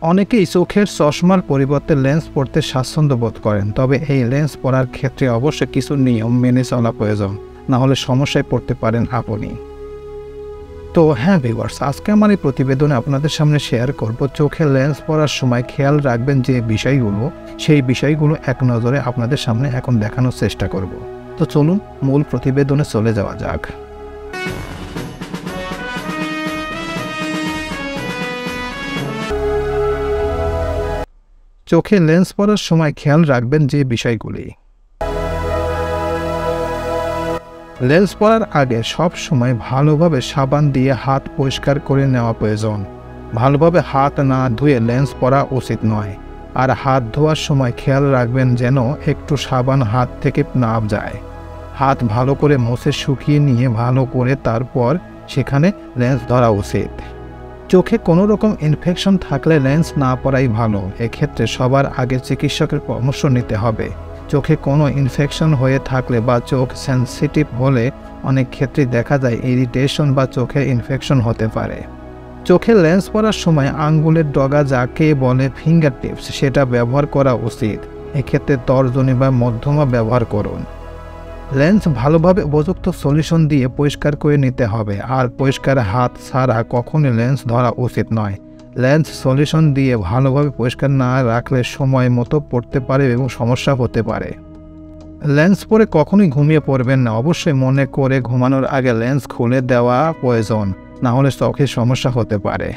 অনেকেই চোখের চশমার পরিবর্তে লেন্স পরতে স্বাচ্ছন্দ্য বোধ করেন, তবে এই লেন্স পরার ক্ষেত্রে অবশ্যই কিছু নিয়ম মেনে চলা প্রয়োজন, না হলে সমস্যায় পড়তে পারেন আপনি। তো হ্যাঁ ভিউয়ার্স, আজকে আমার এই প্রতিবেদনে আপনাদের সামনে শেয়ার করব চোখে লেন্স পরার সময় খেয়াল রাখবেন যে বিষয়গুলো, সেই বিষয়গুলো এক নজরে আপনাদের সামনে এখন দেখানোর চেষ্টা করব। তো চলুন মূল প্রতিবেদনে চলে যাওয়া যাক। চোখে লেন্স পরার সময় খেয়াল রাখবেন যে বিষয়গুলি। লেন্স পরার আগে সব সময় ভালোভাবে সাবান দিয়ে হাত পরিষ্কার করে নেওয়া প্রয়োজন। ভালোভাবে হাত না ধুয়ে লেন্স পরা উচিত নয়। আর হাত ধোয়ার সময় খেয়াল রাখবেন যেন একটু সাবান হাত থেকে না যায়। হাত ভালো করে মুছে শুকিয়ে নিয়ে ভালো করে তারপর সেখানে লেন্স ধরা উচিত। চোখে কোনো রকম ইনফেকশন থাকলে লেন্স না পরাই ভালো। এক্ষেত্রে সবার আগে চিকিৎসকের পরামর্শ নিতে হবে। চোখে কোনো ইনফেকশন হয়ে থাকলে বা চোখ সেনসিটিভ হলে অনেক ক্ষেত্রে দেখা যায় ইরিটেশন বা চোখে ইনফেকশন হতে পারে। চোখে লেন্স পরার সময় আঙ্গুলের ডগা, যাকে বলে ফিঙ্গার টিপস, সেটা ব্যবহার করা উচিত। এক্ষেত্রে তর্জনী বা মধ্যমা ব্যবহার করুন। লেন্স ভালোভাবে উপযুক্ত সলিউশন দিয়ে পরিষ্কার করে নিতে হবে। আর পরিষ্কার হাত ছাড়া কখনোই লেন্স ধরা উচিত নয়। লেন্স সলিউশন দিয়ে ভালোভাবে পরিষ্কার না রাখলে সময় মতো পড়তে পারে এবং সমস্যা হতে পারে। লেন্স পরে কখনোই ঘুমিয়ে পড়বেন না। অবশ্যই মনে করে ঘুমানোর আগে লেন্স খুলে দেওয়া প্রয়োজন, না হলে চোখে সমস্যা হতে পারে।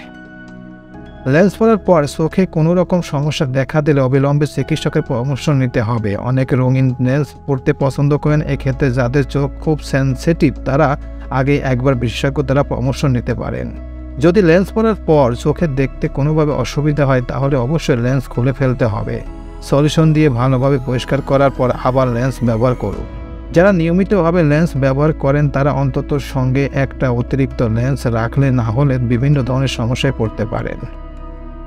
লেন্স পরার পর চোখে কোনো রকম সমস্যা দেখা দিলে অবিলম্বে চিকিৎসকের পরামর্শ নিতে হবে। অনেক রঙিন লেন্স পরতে পছন্দ করেন। এক্ষেত্রে যাদের চোখ খুব সেনসিটিভ তারা আগে একবার বিশেষজ্ঞ দ্বারা পরামর্শ নিতে পারেন। যদি লেন্স পরার পর চোখে দেখতে কোনোভাবে অসুবিধা হয় তাহলে অবশ্যই লেন্স খুলে ফেলতে হবে। সলিউশন দিয়ে ভালোভাবে পরিষ্কার করার পর আবার লেন্স ব্যবহার করুন। যারা নিয়মিতভাবে লেন্স ব্যবহার করেন তারা অন্তত সঙ্গে একটা অতিরিক্ত লেন্স রাখলে, না হলে বিভিন্ন ধরনের সমস্যায় পড়তে পারেন।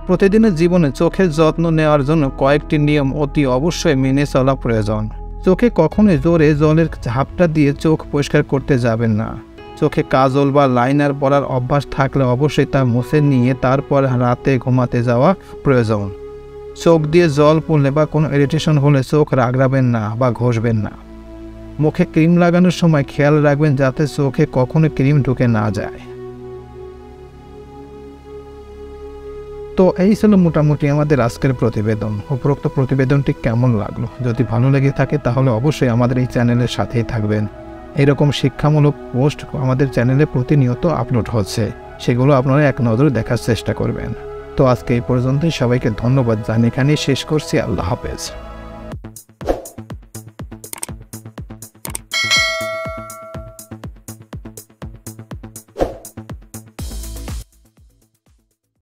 প্রতিদিনের জীবনে চোখের যত্ন নেওয়ার জন্য কয়েকটি নিয়ম অতি অবশ্যই মেনে চলা প্রয়োজন। চোখে কখনোই জোরে জলের ঝাপটা দিয়ে চোখ পরিষ্কার করতে যাবেন না। চোখে কাজল বা লাইনার পরার অভ্যাস থাকলে অবশ্যই তা মুছে নিয়ে তারপর রাতে ঘুমাতে যাওয়া প্রয়োজন। চোখ দিয়ে জল পড়লে বা কোনো ইরিটেশন হলে চোখ রাগড়াবেন না বা ঘষবেন না। মুখে ক্রিম লাগানোর সময় খেয়াল রাখবেন যাতে চোখে কখনো ক্রিম ঢুকে না যায়। তো এই ছিল মোটামুটি আমাদের আজকের প্রতিবেদন। উপরোক্ত প্রতিবেদনটি কেমন লাগলো? যদি ভালো লেগে থাকে তাহলে অবশ্যই আমাদের এই চ্যানেলের সাথেই থাকবেন। এইরকম শিক্ষামূলক পোস্ট আমাদের চ্যানেলে প্রতিনিয়ত আপলোড হচ্ছে, সেগুলো আপনারা এক নজরে দেখার চেষ্টা করবেন। তো আজকে এই পর্যন্তই। সবাইকে ধন্যবাদ জানিয়ে এখানেই শেষ করছি। আল্লাহ হাফেজ।